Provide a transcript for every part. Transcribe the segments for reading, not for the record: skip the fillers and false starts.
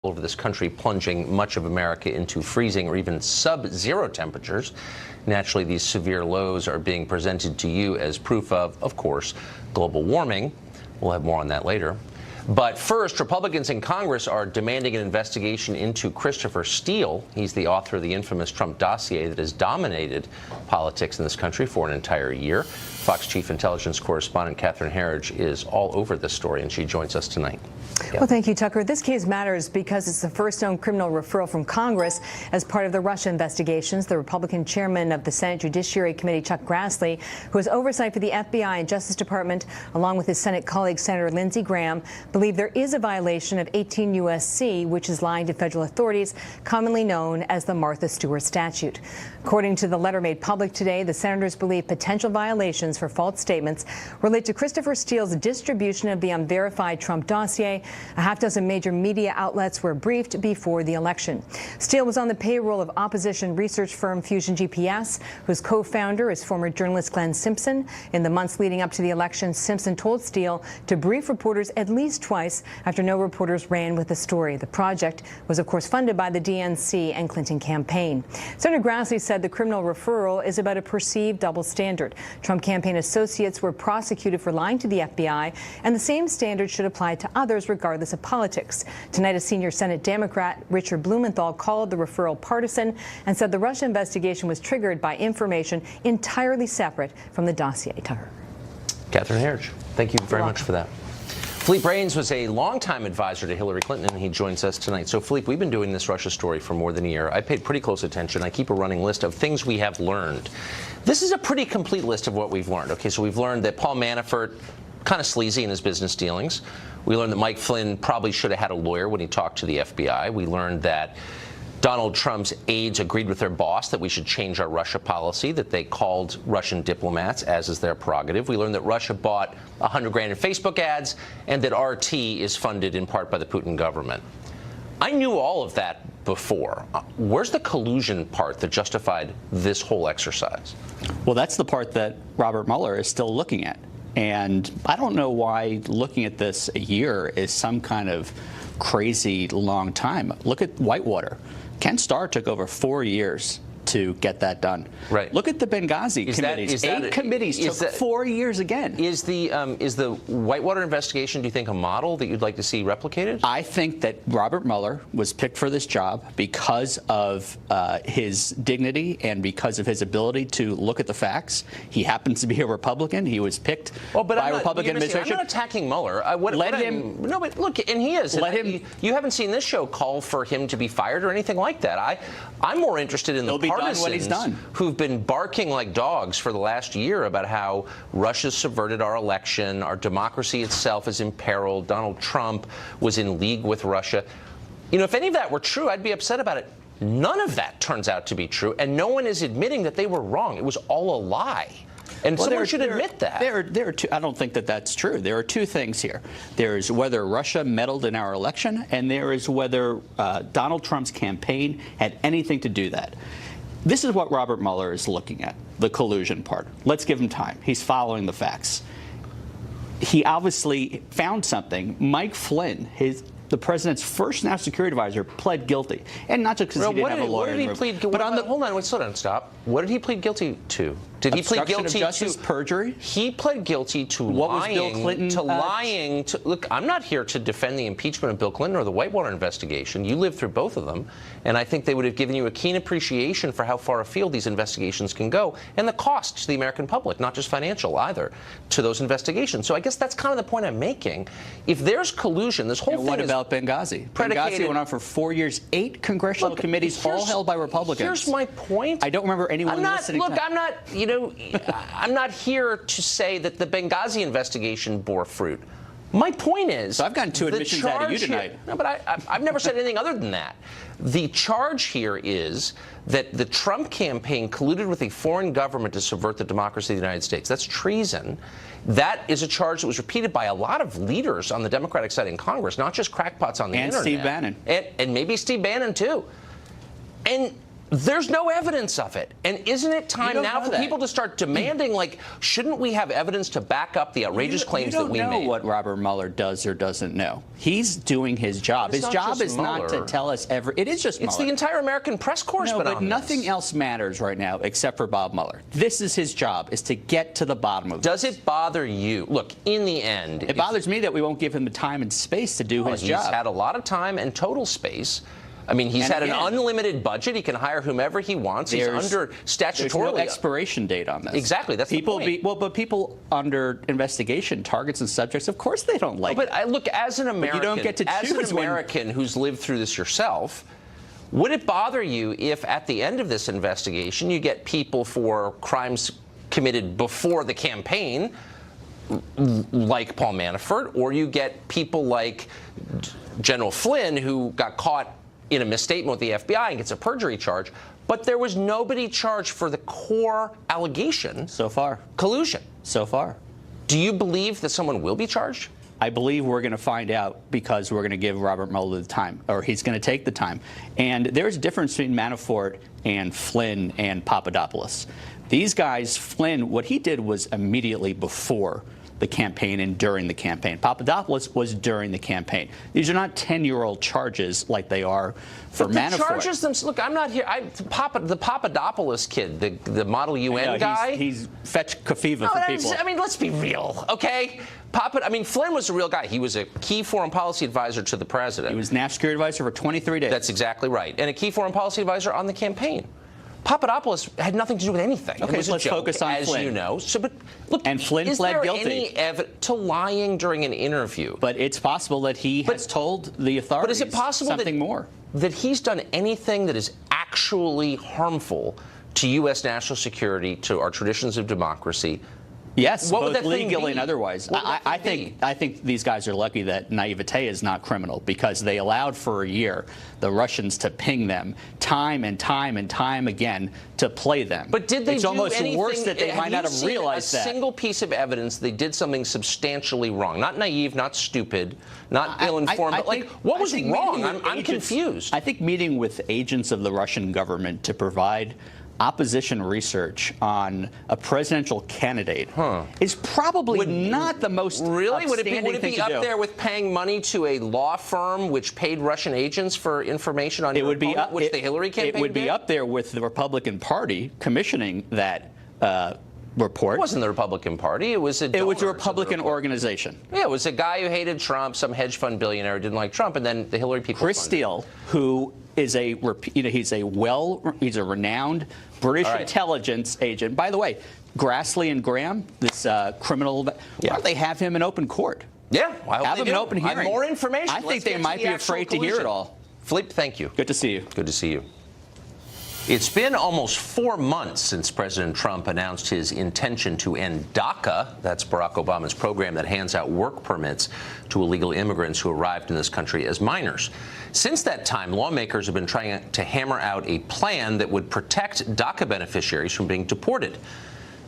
over this country, plunging much of America into freezing or even sub-zero temperatures. Naturally, these severe lows are being presented to you as proof of course, global warming. We'll have more on that later. But first, Republicans in Congress are demanding an investigation into Christopher Steele. He's the author of the infamous Trump dossier that has dominated politics in this country for an entire year. Fox Chief Intelligence Correspondent Catherine Herridge is all over this story, and she joins us tonight. Well, thank you, Tucker. This case matters because it's the first known criminal referral from Congress as part of the Russia investigations. The Republican chairman of the Senate Judiciary Committee, Chuck Grassley, who has oversight for the FBI and Justice Department, along with his Senate colleague, Senator Lindsey Graham, believe there is a violation of 18 U.S.C., which is lying to federal authorities, commonly known as the Martha Stewart statute. According to the letter made public today, the senators believe potential violations for false statements relate to Christopher Steele's distribution of the unverified Trump dossier. A half-dozen major media outlets were briefed before the election. Steele was on the payroll of opposition research firm Fusion GPS, whose co-founder is former journalist Glenn Simpson. In the months leading up to the election, Simpson told Steele to brief reporters at least twice after no reporters ran with the story. The project was, of course, funded by the DNC and Clinton campaign. Senator Grassley said the criminal referral is about a perceived double standard. Trump campaign associates were prosecuted for lying to the FBI, and the same standard should apply to others regardless of politics. Tonight, a senior Senate Democrat, Richard Blumenthal, called the referral partisan and said the Russia investigation was triggered by information entirely separate from the dossier. Tucker. Catherine Herridge, thank you very much for that. Philippe Brains was a longtime advisor to Hillary Clinton, and he joins us tonight. So, Philippe, we've been doing this Russia story for more than a year. I paid pretty close attention. I keep a running list of things we have learned. This is a pretty complete list of what we've learned. Okay, so we've learned that Paul Manafort, kind of sleazy in his business dealings. We learned that Mike Flynn probably should have had a lawyer when he talked to the FBI. We learned that Donald Trump's aides agreed with their boss that we should change our Russia policy, that they called Russian diplomats, as is their prerogative. We learned that Russia bought $100 grand in Facebook ads, and that RT is funded in part by the Putin government. I knew all of that before. Where's the collusion part that justified this whole exercise? Well, that's the part that Robert Mueller is still looking at. And I don't know why looking at this a year is some kind of crazy long time. Look at Whitewater. Ken Starr took over 4 years to get that done. Right. Look at the Benghazi committees. Eight committees took 4 years again. Is the Whitewater investigation, do you think, a model that you'd like to see replicated? I think that Robert Mueller was picked for this job because of his dignity and because of his ability to look at the facts. He happens to be a Republican. He was picked by a Republican administration. I'm not attacking Mueller. No, but look, and he is. You haven't seen this show call for him to be fired or anything like that. I'm more interested in the partisans who've been barking like dogs for the last year about how Russia's subverted our election, our democracy itself is imperiled, Donald Trump was in league with Russia. You know, if any of that were true, I'd be upset about it. None of that turns out to be true, and no one is admitting that they were wrong. It was all a lie. And someone should admit that. There are two. I don't think that that's true. There are two things here. There is whether Russia meddled in our election, and there is whether Donald Trump's campaign had anything to do that. This is what Robert Mueller is looking at, the collusion part. Let's give him time. He's following the facts. He obviously found something. Mike Flynn, the president's first national security advisor, pled guilty. And not just because he didn't have a lawyer. What did he plead guilty to? Hold on, slow down, stop. What did he plead guilty to? Did he plead guilty to justice, perjury? He pled guilty to what lying. Was Bill Clinton, lying. Look, I'm not here to defend the impeachment of Bill Clinton or the Whitewater investigation. You lived through both of them, and I think they would have given you a keen appreciation for how far afield these investigations can go and the cost to the American public, not just financial either, to those investigations. So I guess that's kind of the point I'm making. If there's collusion, this whole thing what is about Benghazi? Benghazi went on for 4 years, 8 congressional committees, all held by Republicans. Here's my point. I don't remember anyone listening. Look, I'm not. I'm not here to say that the Benghazi investigation bore fruit. My point is... So I've gotten 2 admissions out of you tonight. No, but I've never said anything other than that. The charge here is that the Trump campaign colluded with a foreign government to subvert the democracy of the United States. That's treason. That is a charge that was repeated by a lot of leaders on the Democratic side in Congress, not just crackpots on the internet. And Steve Bannon. And maybe Steve Bannon, too. And There's no evidence of it. And isn't it time now for that. people to start demanding, like, shouldn't we have evidence to back up the outrageous claims that we made? You don't know what Robert Mueller does or doesn't know. He's doing his job. His job is not to tell us It is just Mueller. It's the entire American press corps. No, but nothing else matters right now except for Bob Mueller. This is his job, is to get to the bottom of this. Does it bother you? Look, in the end... It bothers me that we won't give him the time and space to do his job. He's had a lot of time and total space. I mean, he's had an unlimited budget. He can hire whomever he wants. He's under statutorily. There's no expiration date on this. Exactly. That's the point. But people under investigation, targets and subjects, of course they don't like it. But look, as an American, you don't get to choose who's lived through this yourself, would it bother you if at the end of this investigation you get people for crimes committed before the campaign, like Paul Manafort, or you get people like General Flynn, who got caught in a misstatement with the FBI and gets a perjury charge, but there was nobody charged for the core allegation. So far. Collusion. So far. Do you believe that someone will be charged? I believe we're going to find out because we're going to give Robert Mueller the time, or he's going to take the time. And there's a difference between Manafort and Flynn and Papadopoulos. These guys, Flynn, what he did was immediately before the campaign and during the campaign. Papadopoulos was during the campaign. These are not 10-year-old charges like they are for Manafort. The charges themselves, look, I'm not here. The Papadopoulos kid, the Model UN guy. He's fetch Kafiva for people. I mean, let's be real, okay? Flynn was a real guy. He was a key foreign policy advisor to the president. He was national security advisor for 23 days. That's exactly right. And a key foreign policy advisor on the campaign. Papadopoulos had nothing to do with anything. Okay, let's focus on Flynn. As you know. But look, and Flynn pled guilty. Is there any evidence to lying during an interview? But it's possible that he has told the authorities but is it possible something more. That he's done anything that is actually harmful to U.S. national security, to our traditions of democracy? Yes, what both legally and otherwise. I think these guys are lucky that naivete is not criminal, because they allowed for a year the Russians to ping them time and time and time again to play them. But did they It's do almost anything, worse that they might not have realized that. A single piece of evidence they did something substantially wrong. Not naive, not stupid, not ill-informed, but like, what was wrong? I'm confused. I think meeting with agents of the Russian government to provide opposition research on a presidential candidate is probably not the most really would it thing be to up do. there with paying money to a law firm which paid Russian agents for information on your opponent, which the Hillary campaign It would be up there with the Republican Party commissioning that report. It wasn't the Republican Party. It was a Republican organization. Yeah, it was a guy who hated Trump, some hedge fund billionaire who didn't like Trump, and then the Hillary people. Chris Steele, who is he's a renowned British intelligence agent. By the way, Grassley and Graham, this criminal, why don't they have him in open court? Yeah, I hope have him in open hearing. More information. I think they might be afraid to hear it all. Philippe, thank you. Good to see you. Good to see you. It's been almost 4 months since President Trump announced his intention to end DACA. That's Barack Obama's program that hands out work permits to illegal immigrants who arrived in this country as minors. Since that time, lawmakers have been trying to hammer out a plan that would protect DACA beneficiaries from being deported.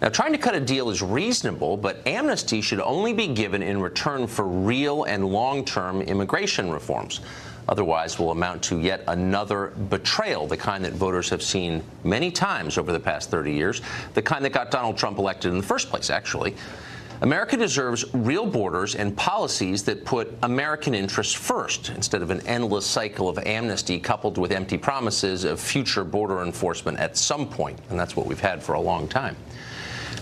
Now, trying to cut a deal is reasonable, but amnesty should only be given in return for real and long-term immigration reforms. Otherwise, will amount to yet another betrayal, the kind that voters have seen many times over the past 30 years, the kind that got Donald Trump elected in the first place, actually. America deserves real borders and policies that put American interests first, instead of an endless cycle of amnesty coupled with empty promises of future border enforcement at some point, and that's what we've had for a long time.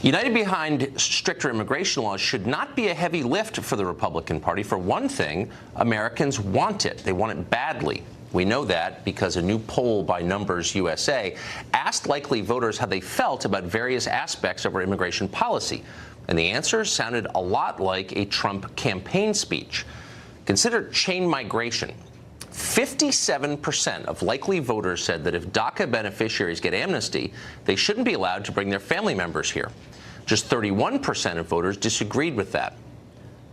United behind stricter immigration laws should not be a heavy lift for the Republican Party. For one thing, Americans want it. They want it badly. We know that because a new poll by Numbers USA asked likely voters how they felt about various aspects of our immigration policy. And the answers sounded a lot like a Trump campaign speech. Consider chain migration. 57% of likely voters said that if DACA beneficiaries get amnesty, they shouldn't be allowed to bring their family members here. Just 31% of voters disagreed with that.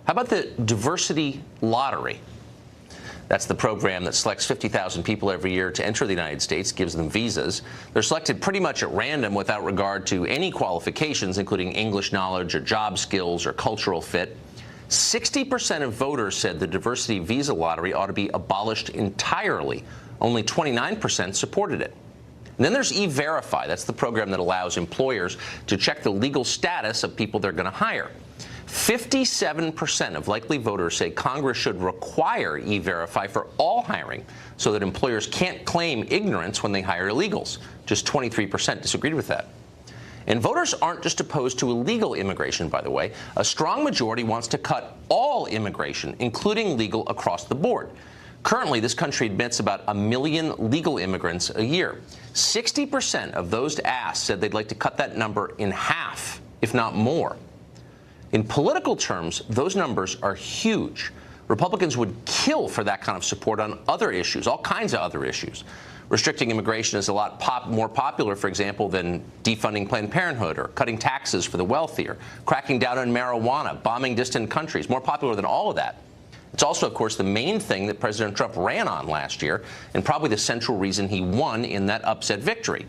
How about the diversity lottery? That's the program that selects 50,000 people every year to enter the United States, gives them visas. They're selected pretty much at random without regard to any qualifications, including English knowledge or job skills or cultural fit. 60% of voters said the diversity visa lottery ought to be abolished entirely. Only 29% supported it. And then there's E-Verify. That's the program that allows employers to check the legal status of people they're going to hire. 57% of likely voters say Congress should require E-Verify for all hiring so that employers can't claim ignorance when they hire illegals. Just 23% disagreed with that. And voters aren't just opposed to illegal immigration, by the way. A strong majority wants to cut all immigration, including legal, across the board. Currently, this country admits about 1 million legal immigrants a year. 60% of those asked said they'd like to cut that number in half, if not more. In political terms, those numbers are huge. Republicans would kill for that kind of support on other issues, all kinds of other issues. Restricting immigration is a lot more popular, for example, than defunding Planned Parenthood or cutting taxes for the wealthier, cracking down on marijuana, bombing distant countries, more popular than all of that. It's also, of course, the main thing that President Trump ran on last year, and probably the central reason he won in that upset victory.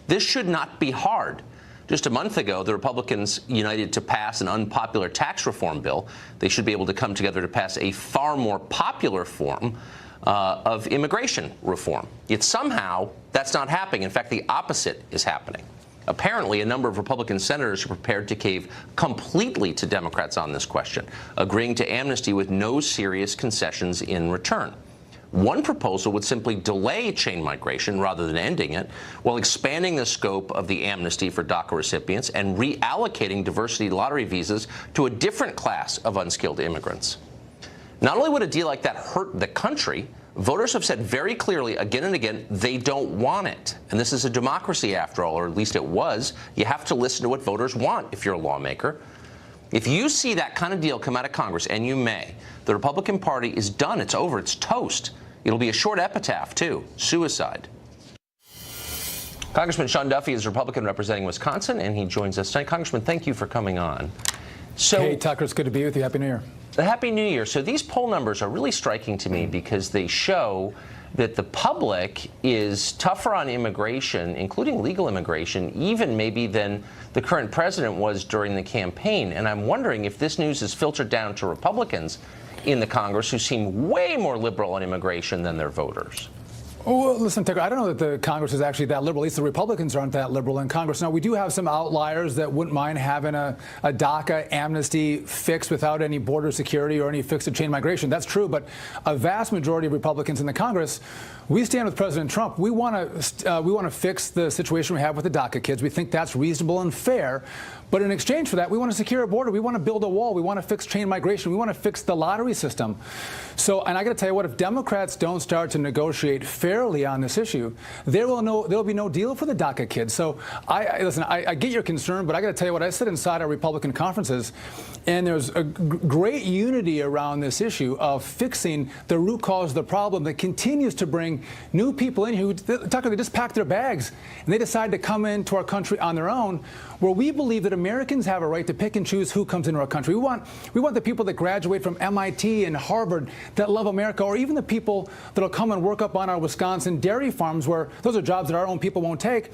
This should not be hard. Just a month ago, the Republicans united to pass an unpopular tax reform bill. They should be able to come together to pass a far more popular form of immigration reform. Yet somehow, that's not happening. In fact, the opposite is happening. Apparently, a number of Republican senators are prepared to cave completely to Democrats on this question, agreeing to amnesty with no serious concessions in return. One proposal would simply delay chain migration rather than ending it, while expanding the scope of the amnesty for DACA recipients and reallocating diversity lottery visas to a different class of unskilled immigrants. Not only would a deal like that hurt the country, voters have said very clearly again and again they don't want it. And this is a democracy after all, or at least it was. You have to listen to what voters want if you're a lawmaker. If you see that kind of deal come out of Congress, and you may, the Republican Party is done. It's over. It's toast. It'll be a short epitaph, too. Suicide. Congressman Sean Duffy is a Republican representing Wisconsin, and he joins us tonight. Congressman, thank you for coming on. Hey, Tucker, it's good to be with you. Happy New Year. Happy New Year. So these poll numbers are really striking to me because they show that the public is tougher on immigration, including legal immigration, even maybe than the current president was during the campaign. And I'm wondering if this news is filtered down to Republicans in the Congress who seem way more liberal on immigration than their voters. Well, listen, Tucker, I don't know that the Congress is actually that liberal. At least the Republicans aren't that liberal in Congress. Now, we do have some outliers that wouldn't mind having a DACA amnesty fix without any border security or any fix to chain migration. That's true. But a vast majority of Republicans in the Congress, we stand with President Trump. We want to fix the situation we have with the DACA kids. We think that's reasonable and fair. But in exchange for that, we want to secure a border. We want to build a wall. We want to fix chain migration. We want to fix the lottery system. So, and I got to tell you what, if Democrats don't start to negotiate fairly on this issue, there'll be no deal for the DACA kids. So, listen, I get your concern, but I got to tell you what, I sit inside our Republican conferences, and there's a great unity around this issue of fixing the root cause of the problem that continues to bring new people in who, Tucker, they just pack their bags and they decide to come into our country on their own, where we believe that Americans have a right to pick and choose who comes into our country. We want the people that graduate from MIT and Harvard that love America, or even the people that'll come and work up on our Wisconsin dairy farms, where those are jobs that our own people won't take.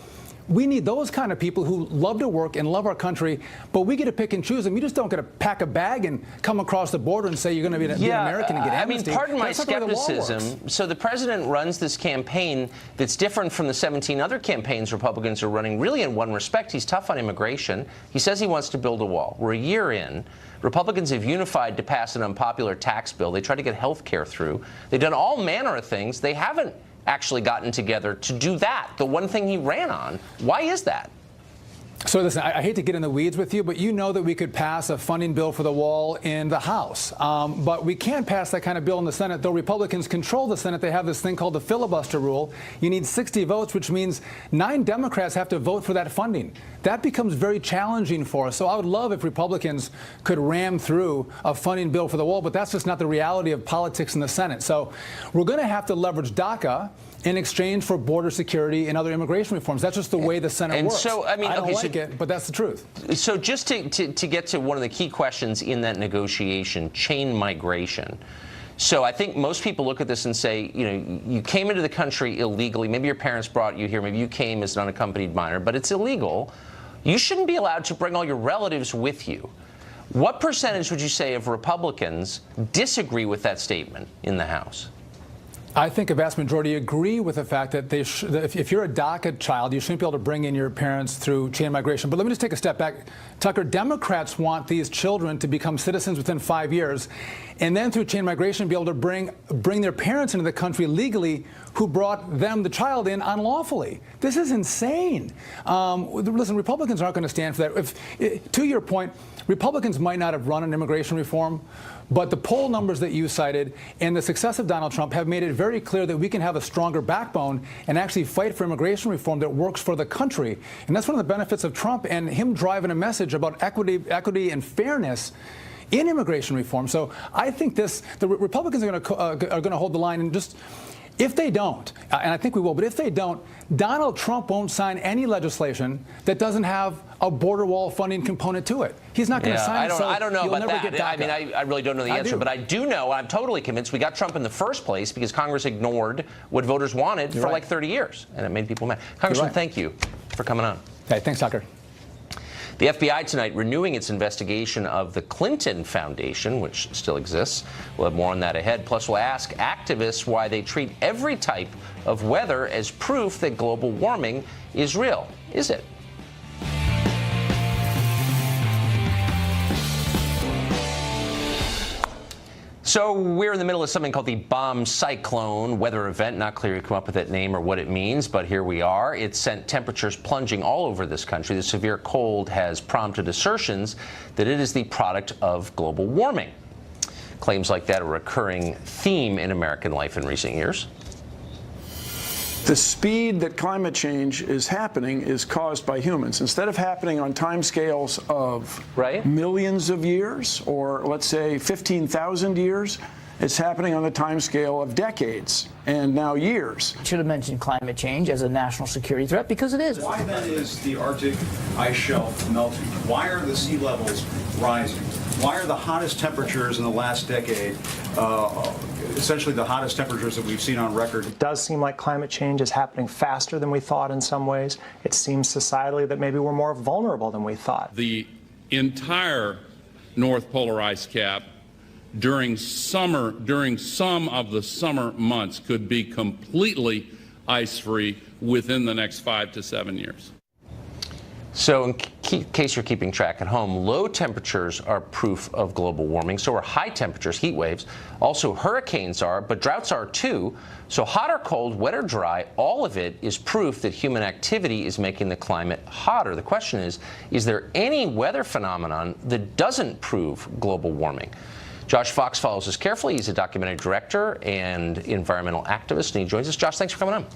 We need those kind of people who love to work and love our country, but we get to pick and choose them. You just don't get to pack a bag and come across the border and say you're going to be an American and get amnesty. I mean, pardon my skepticism. So the president runs this campaign that's different from the 17 other campaigns Republicans are running, really in one respect. He's tough on immigration. He says he wants to build a wall. We're a year in. Republicans have unified to pass an unpopular tax bill. They tried to get health care through. They've done all manner of things. They haven't actually gotten together to do that, the one thing he ran on. Why is that? So listen, I hate to get in the weeds with you, but you know that we could pass a funding bill for the wall in the House. But we can't pass that kind of bill in the Senate. Though Republicans control the Senate, they have this thing called the filibuster rule. You need 60 votes, which means 9 Democrats have to vote for that funding. That becomes very challenging for us. So I would love if Republicans could ram through a funding bill for the wall, but that's just not the reality of politics in the Senate. So we're going to have to leverage DACA in exchange for border security and other immigration reforms. That's just the way the Senate works. So, I mean, I don't like it, but that's the truth. So just to get to one of the key questions in that negotiation, chain migration. So I think most people look at this and say, you know, you came into the country illegally. Maybe your parents brought you here. Maybe you came as an unaccompanied minor, but it's illegal. You shouldn't be allowed to bring all your relatives with you. What percentage would you say of Republicans disagree with that statement in the House? I think a vast majority agree with the fact that if you're a DACA child, you shouldn't be able to bring in your parents through chain migration. But let me just take a step back. Tucker, Democrats want these children to become citizens within 5 years, and then through chain migration be able to bring their parents into the country legally who brought them, the child, in unlawfully. This is insane. Listen, Republicans aren't going to stand for that. To your point, Republicans might not have run on immigration reform, but the poll numbers that you cited and the success of Donald Trump have made it very clear that we can have a stronger backbone and actually fight for immigration reform that works for the country. And that's one of the benefits of Trump and him driving a message about equity and fairness in immigration reform. So I think the Republicans are going to hold the line, and just if they don't, and I think we will, but if they don't, Donald Trump won't sign any legislation that doesn't have a border wall funding component to it. He's not going to sign it. I don't know you'll about never that. get I mean, I really don't know the answer, but I do know, I'm totally convinced we got Trump in the first place because Congress ignored what voters wanted for like 30 years, and it made people mad. Congressman, thank you for coming on. Hey, thanks, Tucker. The FBI tonight renewing its investigation of the Clinton Foundation, which still exists. We'll have more on that ahead. Plus, we'll ask activists why they treat every type of weather as proof that global warming is real. Is it? So we're in the middle of something called the bomb cyclone weather event. Not clear who come up with that name or what it means, but here we are. It sent temperatures plunging all over this country. The severe cold has prompted assertions that it is the product of global warming. Claims like that are a recurring theme in American life in recent years. The speed that climate change is happening is caused by humans. Instead of happening on timescales of millions of years, or let's say 15,000 years, it's happening on the timescale of decades and now years. Should have mentioned climate change as a national security threat, because it is. Why then is the Arctic ice shelf melting? Why are the sea levels rising? Why are the hottest temperatures in the last decade essentially the hottest temperatures that we've seen on record? It does seem like climate change is happening faster than we thought in some ways. It seems societally that maybe we're more vulnerable than we thought. The entire North Polar ice cap during some of the summer months could be completely ice-free within the next 5 to 7 years. So in case you're keeping track at home, low temperatures are proof of global warming. So are high temperatures, heat waves. Also, hurricanes are, but droughts are too. So hot or cold, wet or dry, all of it is proof that human activity is making the climate hotter. The question is there any weather phenomenon that doesn't prove global warming? Josh Fox follows this carefully. He's a documentary director and environmental activist, and he joins us. Josh, thanks for coming on.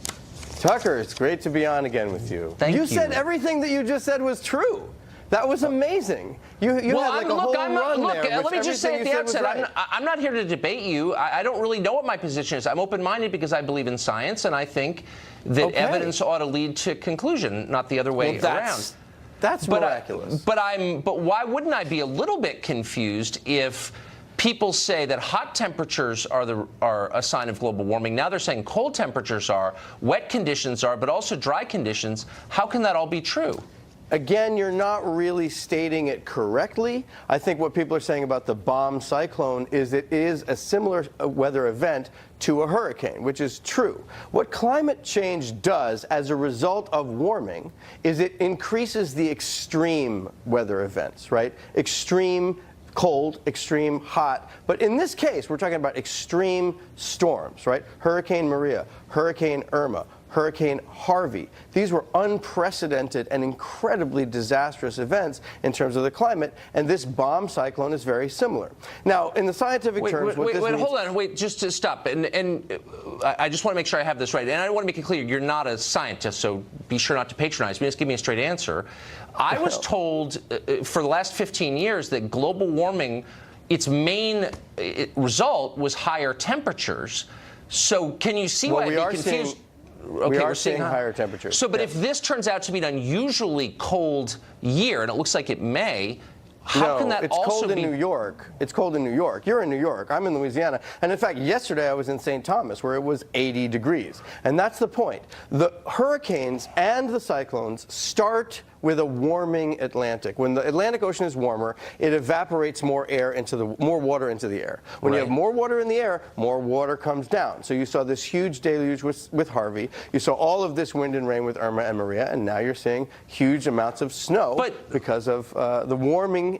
Tucker, it's great to be on again with you. Thank you. You said everything that you just said was true. That was amazing. You had like a whole run there. Let me just say at the outset, I'm not here to debate you. I don't really know what my position is. I'm open-minded because I believe in science, and I think that evidence ought to lead to conclusion, not the other way around. That's miraculous. But why wouldn't I be a little bit confused if people say that hot temperatures are a sign of global warming? Now they're saying cold temperatures are, wet conditions are, but also dry conditions. How can that all be true? Again, you're not really stating it correctly. I think what people are saying about the bomb cyclone is it is a similar weather event to a hurricane, which is true. What climate change does as a result of warming is it increases the extreme weather events, right? Extreme cold, extreme hot. But in this case, we're talking about extreme storms, right? Hurricane Maria, Hurricane Irma, Hurricane Harvey. These were unprecedented and incredibly disastrous events in terms of the climate, and this bomb cyclone is very similar. Now, in the scientific terms, what this means... Hold on, just to stop. And I just want to make sure I have this right. And I want to make it clear, you're not a scientist, so be sure not to patronize me. Just give me a straight answer. I was told for the last 15 years that global warming, its main result was higher temperatures. So can you see why I'd be confused? We are seeing higher temperatures. So, but if this turns out to be an unusually cold year, and it looks like it may, How can that it's also cold in be? New York. It's cold in New York. You're in New York. I'm in Louisiana. And in fact, yesterday I was in St. Thomas where it was 80 degrees. And that's the point. The hurricanes and the cyclones start with a warming Atlantic. When the Atlantic Ocean is warmer, it evaporates more water into the air. When you have more water in the air, more water comes down. So you saw this huge deluge with Harvey. You saw all of this wind and rain with Irma and Maria, and now you're seeing huge amounts of snow because of the warming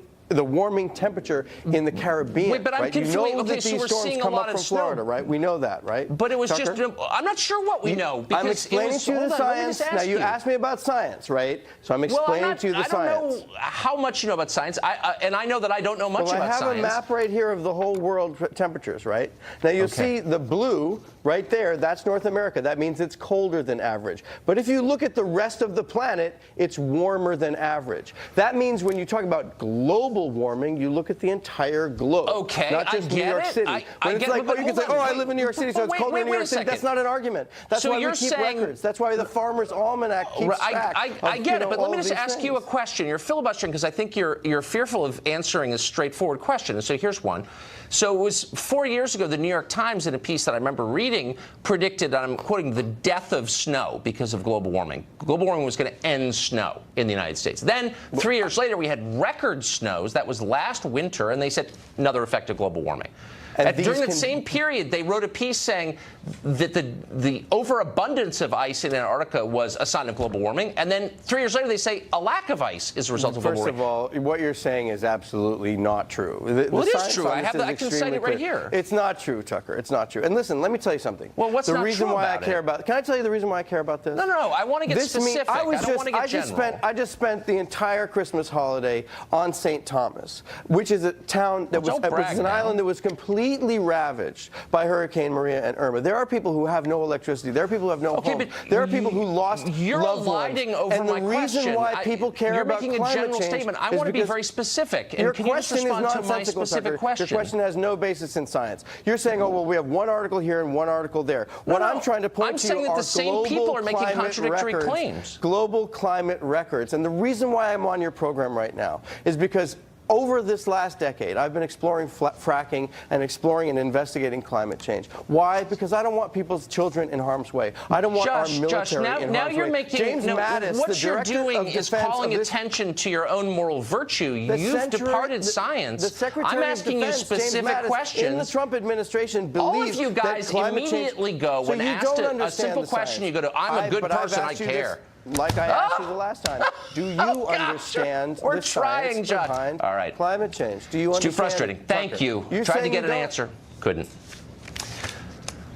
temperature in the Caribbean. Wait, but I'm right? confused. You know Okay, that so these we're storms seeing a come lot up of from snow. Florida, right? We know that, right? But it was Tucker? just, I'm not sure what we know. Because I'm explaining to you the science. Now, you asked me about science, right? So I'm explaining to you the science. I don't know how much you know about science, and I know that I don't know much about science. I have a map right here of the whole world temperatures, right? Now, you'll see the blue right there. That's North America. That means it's colder than average. But if you look at the rest of the planet, it's warmer than average. That means when you talk about global warming, you look at the entire globe. Okay, not just New York City. When it's like, you can say, I live in New York City, so it's colder in New York City. That's not an argument. That's why we keep records. That's why the Farmer's Almanac keeps track. I get it, but let me just ask you a question. You're filibustering because I think you're fearful of answering a straightforward question. And so here's one. So it was 4 years ago, the New York Times, in a piece that I remember reading, predicted, and I'm quoting, the death of snow because of global warming. Global warming was going to end snow in the United States. Then 3 years later, we had record snows. That was last winter, and they said another effect of global warming. During that same period, they wrote a piece saying that the overabundance of ice in Antarctica was a sign of global warming. And then 3 years later, they say a lack of ice is a result of global warming. First of all, what you're saying is absolutely not true. Well, it is true. I can cite it right here. It's not true, Tucker. It's not true. And listen, let me tell you something. Well, what's the not reason true why about I care about? Can I tell you the reason why I care about this? No. I want to get specific. I don't want to get general. I just spent the entire Christmas holiday on St. Thomas, which is a town that was an island that was completely ravaged by Hurricane Maria and Irma. There are people who have no electricity. There are people who have no home. There are people who lost loved ones. You're eliding over my question. And the reason why people care about climate change You're making a general statement. I want to be very specific. And can you just respond to my specific question? Your question has no basis in science. You're saying, oh, well, we have one article here and one article there. What I'm trying to point to you are global climate records. Global climate records. And the reason why I'm on your program right now is because over this last decade, I've been exploring fracking and exploring and investigating climate change. Why? Because I don't want people's children in harm's way. I don't want our military in harm's way. Now you're making James Mattis, what you're doing is calling attention to your own moral virtue. You've departed science. I'm asking you specific questions. In the Trump administration, all of you guys immediately go when asked a simple question. You go to, I'm a good person. I care. Like I asked you the last time, do you understand the science behind climate change? Do you understand? It's too frustrating. Thank you. Tried to get an answer. Couldn't.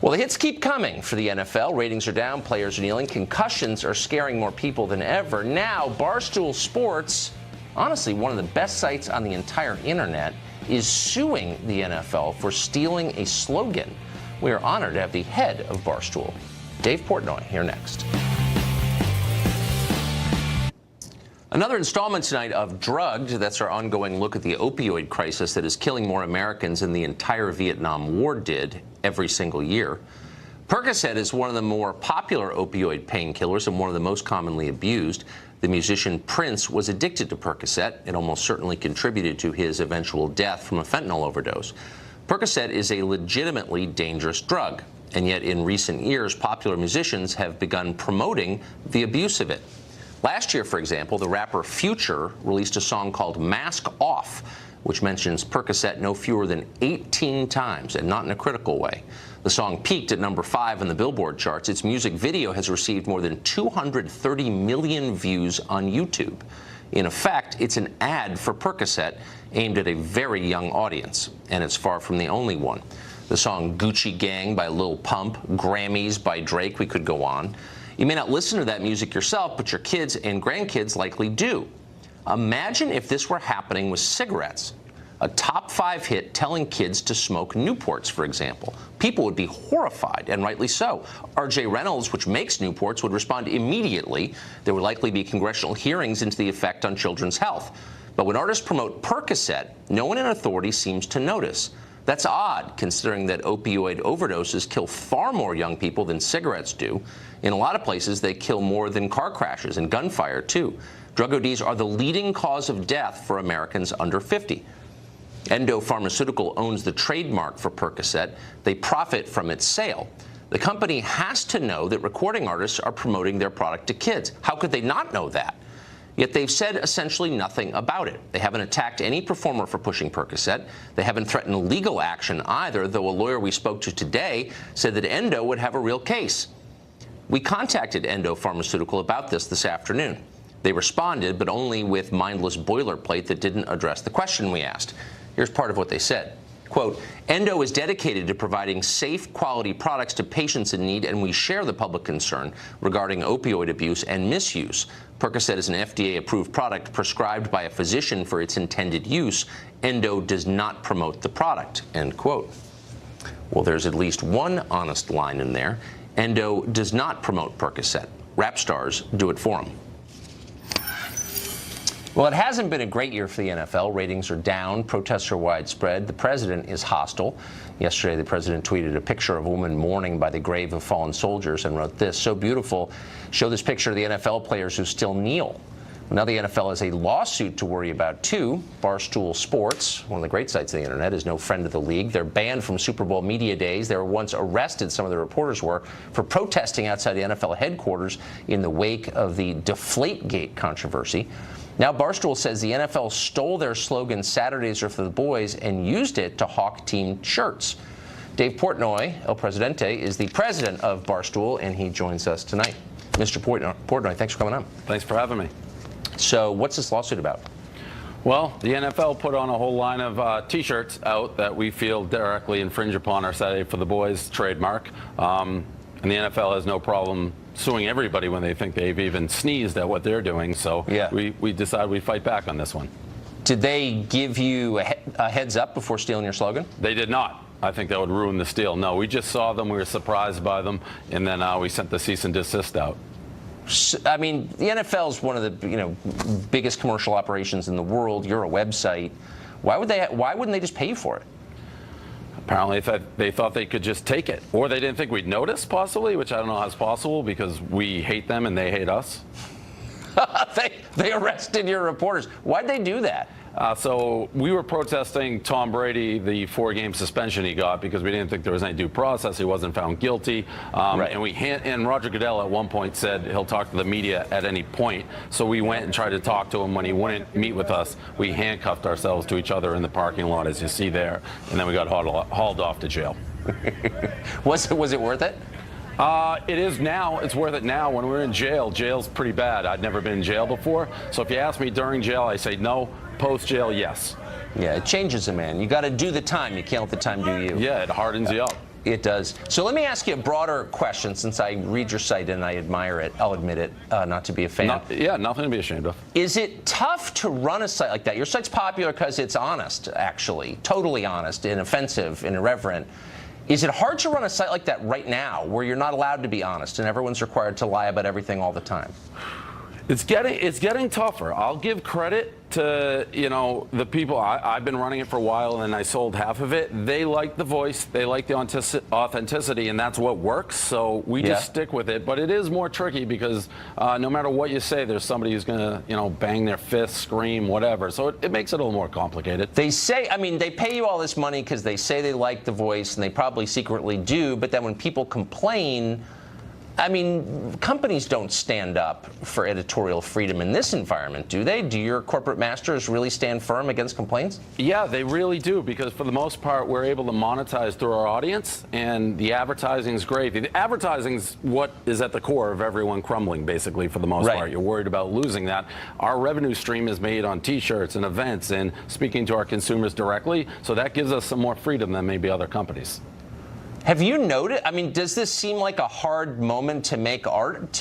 Well, the hits keep coming for the NFL. Ratings are down. Players are kneeling. Concussions are scaring more people than ever. Now, Barstool Sports, honestly, one of the best sites on the entire internet, is suing the NFL for stealing a slogan. We are honored to have the head of Barstool, Dave Portnoy, here next. Another installment tonight of Drugged. That's our ongoing look at the opioid crisis that is killing more Americans than the entire Vietnam War did every single year. Percocet is one of the more popular opioid painkillers and one of the most commonly abused. The musician Prince was addicted to Percocet. It almost certainly contributed to his eventual death from a fentanyl overdose. Percocet is a legitimately dangerous drug, and yet in recent years, popular musicians have begun promoting the abuse of it. Last year, for example, the rapper Future released a song called Mask Off, which mentions Percocet no fewer than 18 times, and not in a critical way. The song peaked at number 5 on the Billboard charts. Its music video has received more than 230 million views on YouTube. In effect, it's an ad for Percocet aimed at a very young audience, and it's far from the only one. The song Gucci Gang by Lil Pump, Grammys by Drake, we could go on. You may not listen to that music yourself, but your kids and grandkids likely do. Imagine if this were happening with cigarettes. A top 5 hit telling kids to smoke Newports, for example. People would be horrified, and rightly so. R.J. Reynolds, which makes Newports, would respond immediately. There would likely be congressional hearings into the effect on children's health. But when artists promote Percocet, no one in authority seems to notice. That's odd, considering that opioid overdoses kill far more young people than cigarettes do. In a lot of places, they kill more than car crashes and gunfire, too. Drug ODs are the leading cause of death for Americans under 50. Endo Pharmaceutical owns the trademark for Percocet. They profit from its sale. The company has to know that recording artists are promoting their product to kids. How could they not know that? Yet they've said essentially nothing about it. They haven't attacked any performer for pushing Percocet. They haven't threatened legal action either, though a lawyer we spoke to today said that Endo would have a real case. We contacted Endo Pharmaceutical about this afternoon. They responded, but only with mindless boilerplate that didn't address the question we asked. Here's part of what they said. Quote, Endo is dedicated to providing safe, quality products to patients in need, and we share the public concern regarding opioid abuse and misuse. Percocet is an FDA-approved product prescribed by a physician for its intended use. Endo does not promote the product, end quote. Well, there's at least one honest line in there. Endo does not promote Percocet. Rap stars do it for them. Well, it hasn't been a great year for the NFL. Ratings are down. Protests are widespread. The president is hostile. Yesterday, the president tweeted a picture of a woman mourning by the grave of fallen soldiers and wrote this, "So beautiful. Show this picture of the NFL players who still kneel." Now the NFL has a lawsuit to worry about, too. Barstool Sports, one of the great sites of the internet, is no friend of the league. They're banned from Super Bowl media days. They were once arrested, some of the reporters were, for protesting outside the NFL headquarters in the wake of the Deflategate controversy. Now Barstool says the NFL stole their slogan, "Saturdays are for the boys," and used it to hawk team shirts. Dave Portnoy, El Presidente, is the president of Barstool, and he joins us tonight. Mr. Portnoy, thanks for coming on. Thanks for having me. So what's this lawsuit about? Well, the NFL put on a whole line of T-shirts out that we feel directly infringe upon our Saturday for the Boys trademark. And the NFL has no problem suing everybody when they think they've even sneezed at what they're doing. So yeah. we decided we'd fight back on this one. Did they give you a heads up before stealing your slogan? They did not. I think that would ruin the steal. No, we just saw them. We were surprised by them. And then we sent the cease and desist out. I mean, the NFL is one of the biggest commercial operations in the world. You're a website. Why wouldn't they just pay you for it? Apparently they thought they could just take it. Or they didn't think we'd notice, possibly, which I don't know how it's possible because we hate them and they hate us. They arrested your reporters. Why'd they do that? So we were protesting Tom Brady, the 4-game suspension he got because we didn't think there was any due process. He wasn't found guilty. Right. And Roger Goodell at one point said he'll talk to the media at any point. So we went and tried to talk to him. When he wouldn't meet with us, we handcuffed ourselves to each other in the parking lot, as you see there. And then we got hauled off to jail. Was it worth it? It is now. It's worth it now. When we're in jail, jail's pretty bad. I'd never been in jail before. So if you ask me during jail, I say no. Post-jail, yes. Yeah, it changes a man. You got to do the time. You can't let the time do you. Yeah, it hardens you up. It does. So let me ask you a broader question, since I read your site and I admire it. I'll admit it, not to be a fan. Nothing to be ashamed of. Is it tough to run a site like that? Your site's popular because it's honest, actually. Totally honest, inoffensive, and irreverent. Is it hard to run a site like that right now, where you're not allowed to be honest and everyone's required to lie about everything all the time? It's getting tougher. I'll give credit to the people. I've been running it for a while, and I sold half of it. They like the voice, they like the authenticity, and that's what works. So we just stick with it. But it is more tricky because no matter what you say, there's somebody who's gonna bang their fist, scream, whatever. So it makes it a little more complicated. They say, I mean, they pay you all this money because they say they like the voice, and they probably secretly do. But then when people complain, I mean, companies don't stand up for editorial freedom in this environment, do they? Do your corporate masters really stand firm against complaints? Yeah, they really do, because for the most part, we're able to monetize through our audience, and the advertising's great. The advertising's what is at the core of everyone crumbling, basically, for the most part. You're worried about losing that. Our revenue stream is made on T-shirts and events and speaking to our consumers directly, so that gives us some more freedom than maybe other companies. Have you noted, I mean, does this seem like a hard moment to make art?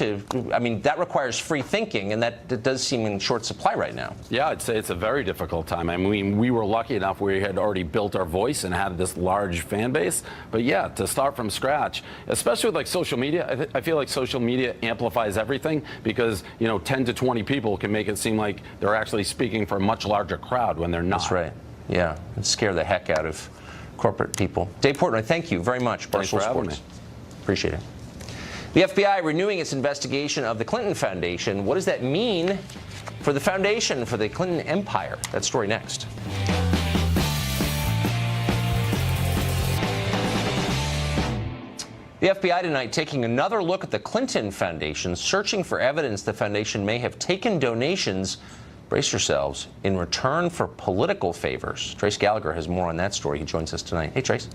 I mean, that requires free thinking, and that does seem in short supply right now. Yeah, I'd say it's a very difficult time. I mean, we were lucky enough we had already built our voice and had this large fan base. But yeah, to start from scratch, especially with like social media, I feel like social media amplifies everything because, 10 to 20 people can make it seem like they're actually speaking for a much larger crowd when they're not. That's right. Yeah, and scare the heck out of corporate people. Dave Portnoy, thank you very much. Thanks for having me. Appreciate it. The FBI renewing its investigation of the Clinton Foundation. What does that mean for the foundation, for the Clinton empire? That story next. The FBI tonight taking another look at the Clinton Foundation, searching for evidence the foundation may have taken donations, brace yourselves, in return for political favors. Trace Gallagher has more on that story. He joins us tonight. Hey, Trace.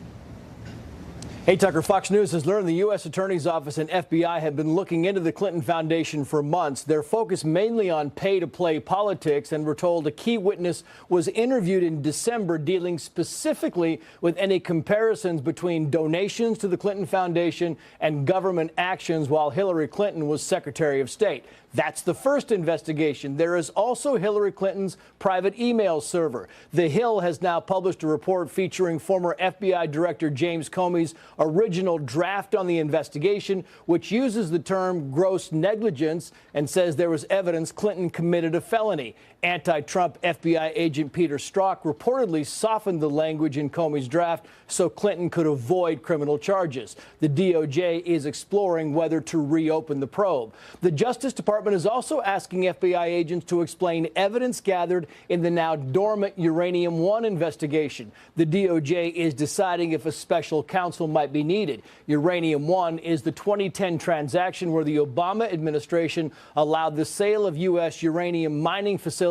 Hey, Tucker. Fox News has learned the U.S. Attorney's Office and FBI have been looking into the Clinton Foundation for months. They're focused mainly on pay-to-play politics, and we're told a key witness was interviewed in December dealing specifically with any comparisons between donations to the Clinton Foundation and government actions while Hillary Clinton was Secretary of State. That's the first investigation. There is also Hillary Clinton's private email server. The Hill has now published a report featuring former FBI Director James Comey's original draft on the investigation, which uses the term gross negligence and says there was evidence Clinton committed a felony. Anti-Trump FBI agent Peter Strzok reportedly softened the language in Comey's draft so Clinton could avoid criminal charges. The DOJ is exploring whether to reopen the probe. The Justice Department is also asking FBI agents to explain evidence gathered in the now dormant Uranium One investigation. The DOJ is deciding if a special counsel might be needed. Uranium One is the 2010 transaction where the Obama administration allowed the sale of U.S. uranium mining facilities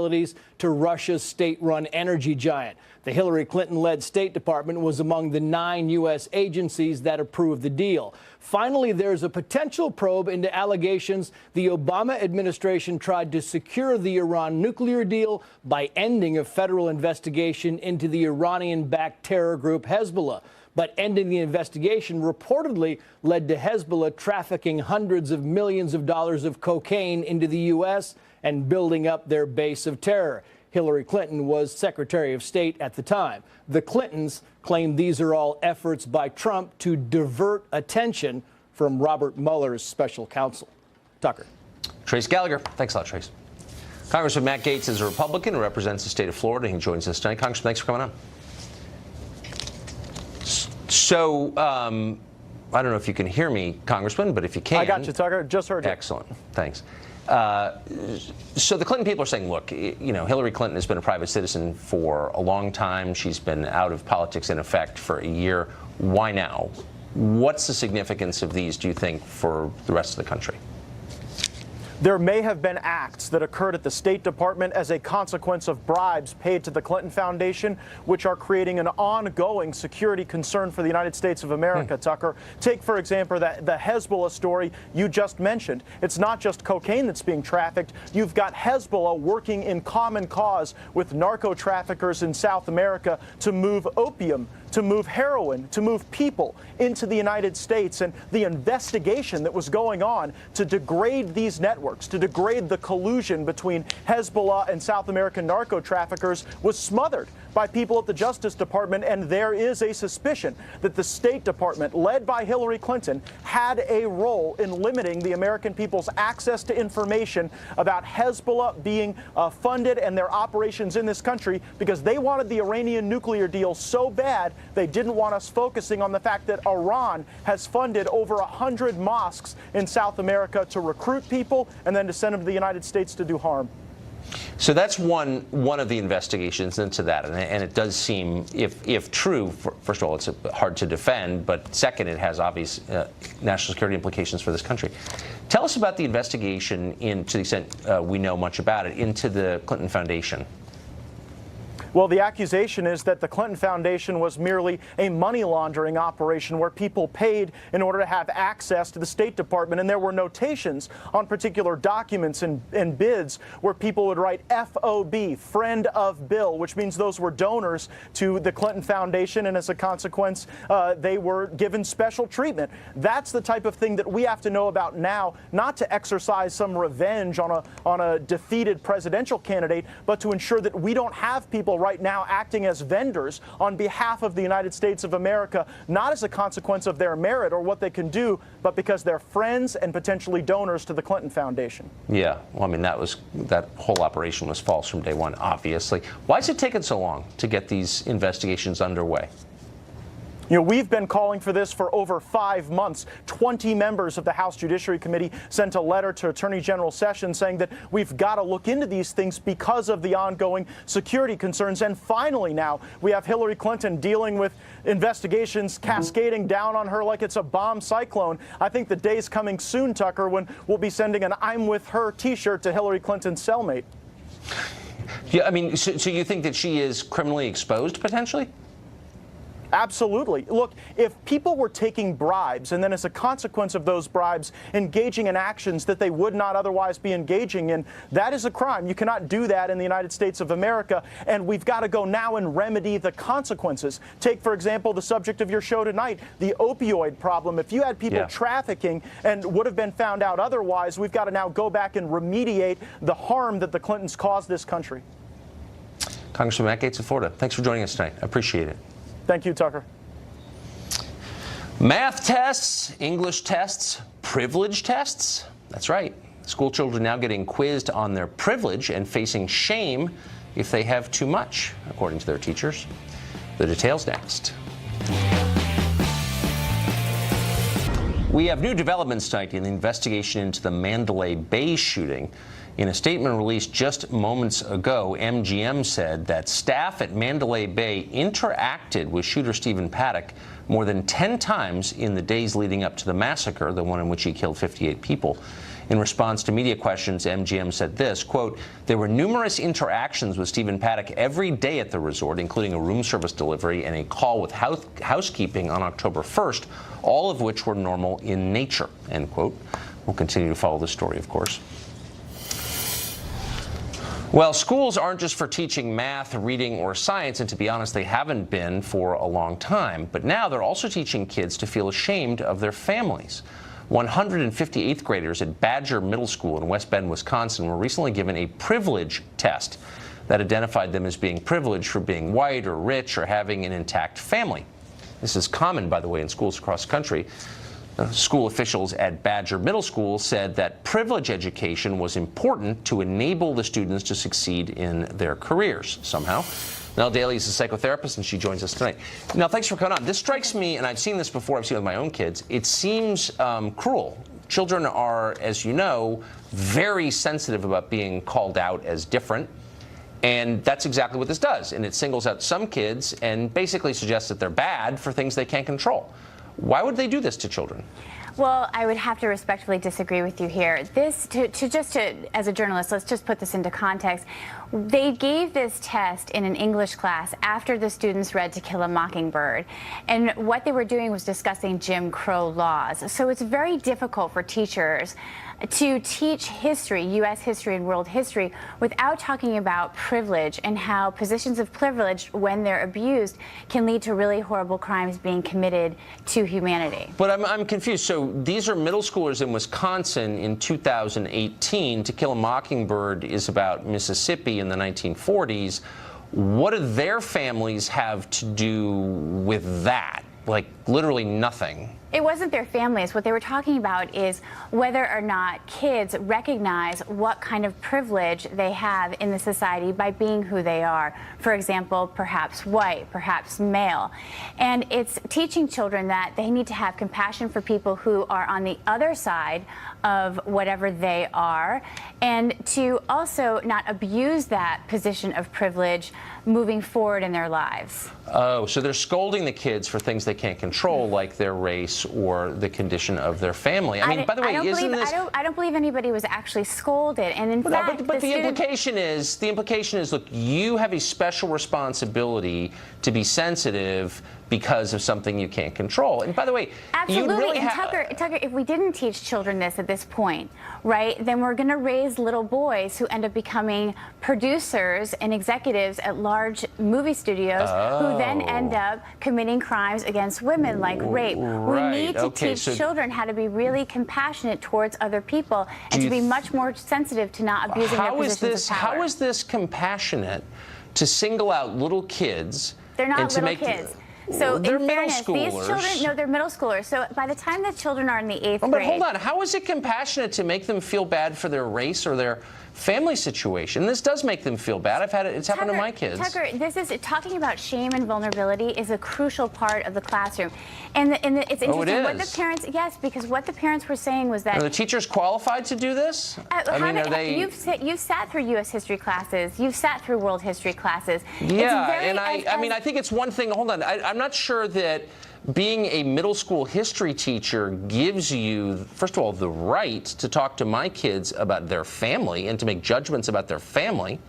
to Russia's state-run energy giant. The Hillary Clinton-led State Department was among the 9 U.S. agencies that approved the deal. Finally, there's a potential probe into allegations the Obama administration tried to secure the Iran nuclear deal by ending a federal investigation into the Iranian-backed terror group Hezbollah. But ending the investigation reportedly led to Hezbollah trafficking hundreds of millions of dollars of cocaine into the U.S. and building up their base of terror. Hillary Clinton was Secretary of State at the time. The Clintons claim these are all efforts by Trump to divert attention from Robert Mueller's special counsel. Tucker. Trace Gallagher. Thanks a lot, Trace. Congressman Matt Gaetz is a Republican who represents the state of Florida. He joins us tonight. Congressman, thanks for coming on. So, I don't know if you can hear me, Congressman, but if you can. I got you, Tucker. Just heard you. Excellent. Thanks. So the Clinton people are saying, look, you know, Hillary Clinton has been a private citizen for a long time. She's been out of politics, in effect, for a year. Why now? What's the significance of these, do you think, for the rest of the country? There may have been acts that occurred at the State Department as a consequence of bribes paid to the Clinton Foundation, which are creating an ongoing security concern for the United States of America, Tucker. Take, for example, the Hezbollah story you just mentioned. It's not just cocaine that's being trafficked. You've got Hezbollah working in common cause with narco traffickers in South America to move opium, to move heroin, to move people into the United States. And the investigation that was going on to degrade these networks, to degrade the collusion between Hezbollah and South American narco traffickers was smothered by people at the Justice Department. And there is a suspicion that the State Department, led by Hillary Clinton, had a role in limiting the American people's access to information about Hezbollah being funded and their operations in this country because they wanted the Iranian nuclear deal so bad they didn't want us focusing on the fact that Iran has funded over 100 mosques in South America to recruit people and then to send them to the United States to do harm. So that's one of the investigations into that, and it does seem, if true, first of all, it's hard to defend, but second, it has obvious national security implications for this country. Tell us about the investigation, to the extent we know much about it, into the Clinton Foundation. Well, the accusation is that the Clinton Foundation was merely a money laundering operation where people paid in order to have access to the State Department. And there were notations on particular documents and bids where people would write FOB, friend of Bill, which means those were donors to the Clinton Foundation. And as a consequence, they were given special treatment. That's the type of thing that we have to know about now, not to exercise some revenge on a defeated presidential candidate, but to ensure that we don't have people right now acting as vendors on behalf of the United States of America, not as a consequence of their merit or what they can do, but because they're friends and potentially donors to the Clinton Foundation. Yeah, well, I mean, that whole operation was false from day one, obviously. Why has it taken so long to get these investigations underway? You know, we've been calling for this for over 5 months. 20 members of the House Judiciary Committee sent a letter to Attorney General Sessions saying that we've got to look into these things because of the ongoing security concerns. And finally now, we have Hillary Clinton dealing with investigations cascading down on her like it's a bomb cyclone. I think the day's coming soon, Tucker, when we'll be sending an I'm with her t-shirt to Hillary Clinton's cellmate. Yeah, I mean, so you think that she is criminally exposed, potentially? Absolutely. Look, if people were taking bribes and then as a consequence of those bribes engaging in actions that they would not otherwise be engaging in, that is a crime. You cannot do that in the United States of America, and we've got to go now and remedy the consequences. Take, for example, the subject of your show tonight, the opioid problem. If you had people trafficking and would have been found out otherwise, we've got to now go back and remediate the harm that the Clintons caused this country. Congressman Matt Gaetz of Florida, thanks for joining us tonight. I appreciate it. Thank you, Tucker. Math tests, English tests, privilege tests. That's right. School children now getting quizzed on their privilege and facing shame if they have too much, according to their teachers. The details next. We have new developments tonight in the investigation into the Mandalay Bay shooting. In a statement released just moments ago, MGM said that staff at Mandalay Bay interacted with shooter Stephen Paddock more than 10 times in the days leading up to the massacre, the one in which he killed 58 people. In response to media questions, MGM said this, quote, "There were numerous interactions with Stephen Paddock every day at the resort, including a room service delivery and a call with housekeeping on October 1st, all of which were normal in nature," end quote. We'll continue to follow this story, of course. Well, schools aren't just for teaching math, reading, or science, and to be honest, they haven't been for a long time. But now they're also teaching kids to feel ashamed of their families. 158th graders at Badger Middle School in West Bend, Wisconsin, were recently given a privilege test that identified them as being privileged for being white or rich or having an intact family. This is common, by the way, in schools across the country. School officials at Badger Middle School said that privilege education was important to enable the students to succeed in their careers somehow. Nell Daly is a psychotherapist, and she joins us tonight. Now, thanks for coming on. This strikes me, and I've seen this before, I've seen it with my own kids, it seems cruel. Children are, as you know, very sensitive about being called out as different. And that's exactly what this does. And it singles out some kids and basically suggests that they're bad for things they can't control. Why would they do this to children? Well, I would have to respectfully disagree with you here. This, as a journalist, let's just put this into context. They gave this test in an English class after the students read To Kill a Mockingbird. And what they were doing was discussing Jim Crow laws. So it's very difficult for teachers to teach history, U.S. history and world history, without talking about privilege and how positions of privilege, when they're abused, can lead to really horrible crimes being committed to humanity. But I'm confused. So these are middle schoolers in Wisconsin in 2018. To Kill a Mockingbird is about Mississippi in the 1940s. What do their families have to do with that? Like, literally nothing. It wasn't their families. What they were talking about is whether or not kids recognize what kind of privilege they have in the society by being who they are. For example, perhaps white, perhaps male. And it's teaching children that they need to have compassion for people who are on the other side of whatever they are, and to also not abuse that position of privilege moving forward in their lives. Oh, so they're scolding the kids for things they can't control, like their race or the condition of their family. I mean, by the way, isn't this... I don't believe anybody was actually scolded, and in fact... But the implication is, look, you have a special responsibility to be sensitive because of something you can't control. And by the way, absolutely. You really Tucker, if we didn't teach children this at this point, right, then we're going to raise little boys who end up becoming producers and executives at large movie studios who then end up committing crimes against women like rape. Right. We need to teach children how to be really compassionate towards other people and to be much more sensitive to not abusing their positions of power. How is this compassionate to single out little kids? They're not little kids. So they're in middle fairness, schoolers. these children, no, they're middle schoolers. So by the time the children are in the 8th But grade. hold on, how is it compassionate to make them feel bad for their race or their family situation? This does make them feel bad. I've had it. It's happened to my kids. Tucker, this is talking about shame and vulnerability is a crucial part of the classroom, and it's interesting what the parents. Yes, because what the parents were saying was that Are the teachers qualified to do this? I mean, are they? You've sat through U.S. history classes. You've sat through world history classes. Yeah, and I mean, I think it's one thing. Hold on, I'm not sure that being a middle school history teacher gives you, first of all, the right to talk to my kids about their family and to make judgments about their family,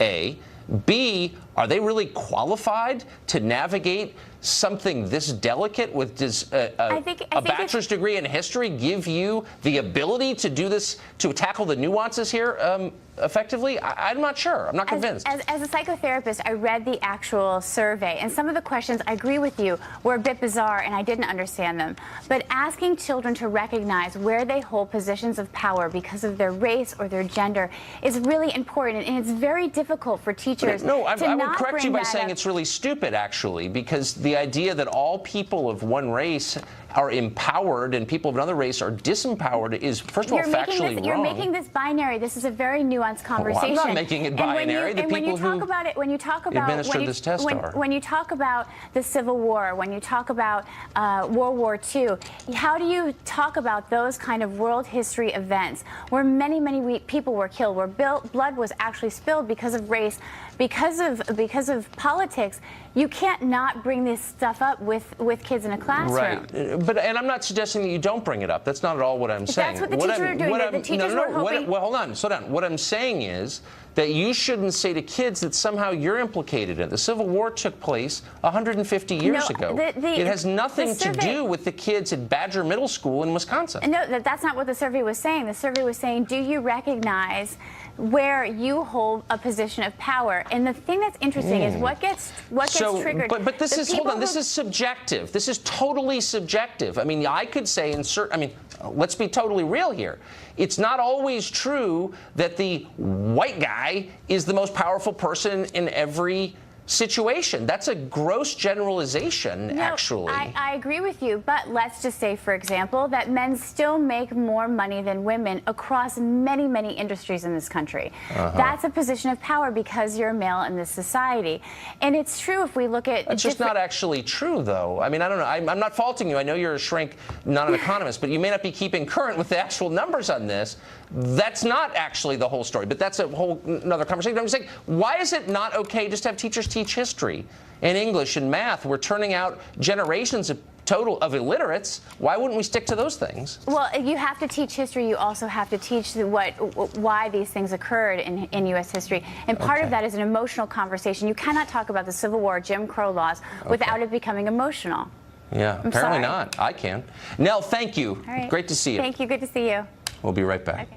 A. B, are they really qualified to navigate something this delicate? With does a bachelor's degree in history give you the ability to do this, to tackle the nuances here effectively? I'm not sure. I'm not convinced. As a psychotherapist, I read the actual survey, and some of the questions, I agree with you, were a bit bizarre, and I didn't understand them. But asking children to recognize where they hold positions of power because of their race or their gender is really important, and it's very difficult for teachers to not bring that up. I would correct you by saying it's really stupid, actually, because the idea that all people of one race are empowered and people of another race are disempowered is, first of all, factually wrong. You're making this binary. This is a very nuanced conversation. Well, I'm not making it binary. When you talk about the Civil War, when you talk about World War II, how do you talk about those kind of world history events where many, many people were killed, where blood was actually spilled because of race, because of politics? You can't not bring this stuff up with kids in a classroom. Right. And I'm not suggesting that you don't bring it up. That's not at all what I'm saying. That's what the teachers are doing. The teachers were hoping. Well, hold on. Slow down. What I'm saying is that you shouldn't say to kids that somehow you're implicated in it. The Civil War took place 150 years ago. It has nothing to do with the kids at Badger Middle School in Wisconsin. No, that's not what the survey was saying. The survey was saying, do you recognize where you hold a position of power? And the thing that's interesting is what gets triggered. But this is, hold on, this is subjective. This is totally subjective. I mean, I could say let's be totally real here. It's not always true that the white guy is the most powerful person in every situation. That's a gross generalization, actually. I agree with you, but let's just say, for example, that men still make more money than women across many, many industries in this country. That's a position of power because you're a male in this society. And it's true if we look at... It's just not actually true, though. I mean, I don't know. I'm not faulting you. I know you're a shrink, not an economist, but you may not be keeping current with the actual numbers on this. That's not actually the whole story, but that's a whole another conversation. I'm just saying, why is it not okay just to have teachers teach history and English and math? We're turning out generations of illiterates. Why wouldn't we stick to those things? Well, you have to teach history. You also have to teach why these things occurred in U.S. history. And part of that is an emotional conversation. You cannot talk about the Civil War, Jim Crow laws, without it becoming emotional. Yeah, apparently not. I can. Nell, thank you. All right. Great to see you. Thank you. Good to see you. We'll be right back. Okay.